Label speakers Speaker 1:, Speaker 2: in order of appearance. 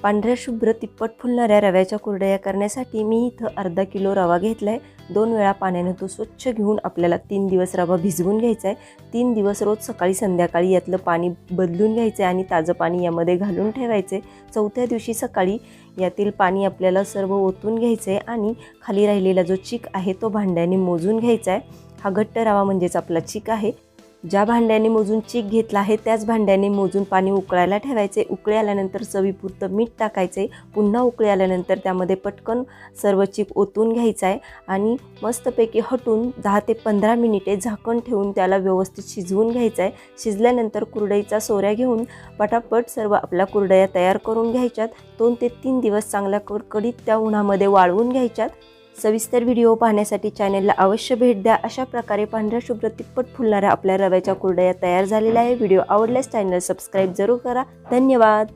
Speaker 1: पांढऱ्या शुभ्र तिप्पट फुलणाऱ्या रव्याच्या कुरडया करण्यासाठी मी इथं अर्धा किलो रवा घेतला आहे। 2 वेळा पाण्याने तो स्वच्छ घेऊन आपल्याला 3 दिवस रवा भिजवून घ्यायचा आहे। 3 दिवस रोज सकाळी संध्याकाळी यातलं पाणी बदलून घ्यायचं आहे आणि ताजं पाणी यामध्ये घालून ठेवायचे। चौथ्या दिवशी सकाळी यातील पाणी आपल्याला सर्व ओतून घ्यायचं आहे आणि खाली राहिलेला जो चीक आहे तो भांड्याने मोजून घ्यायचा आहे। हा घट्ट रवा म्हणजेच आपला चीक आहे। ज्या भांड्याने मोजून चीक घेतला आहे त्याच भांड्याने मोजून पाणी उकळायला ठेवायचे। उकळी आल्यानंतर चवीपुरतं मीठ टाकायचे। पुन्हा उकळी आल्यानंतर त्यामध्ये पटकन सर्व चीक ओतून घ्यायचा आहे आणि मस्तपैकी हटून 10 ते 15 मिनिटे झाकण ठेवून त्याला व्यवस्थित शिजवून घ्यायचं आहे। शिजल्यानंतर कुरडईचा सोऱ्या घेऊन पटापट सर्व आपल्या कुरडया तयार करून घ्यायच्यात। 2 ते 3 दिवस चांगल्या कडकडीत त्या उन्हामध्ये वाळवून घ्यायच्यात। सविस्तर व्हिडिओ पाहण्यासाठी चॅनलला अवश्य भेट द्या। अशा प्रकारे पांढऱ्या शुभ्र तिप्पट फुलणाऱ्या आपल्या रव्याच्या कुरडया तयार झालेल्या आहे। व्हिडिओ आवडल्यास चॅनल सबस्क्राईब जरूर करा। धन्यवाद।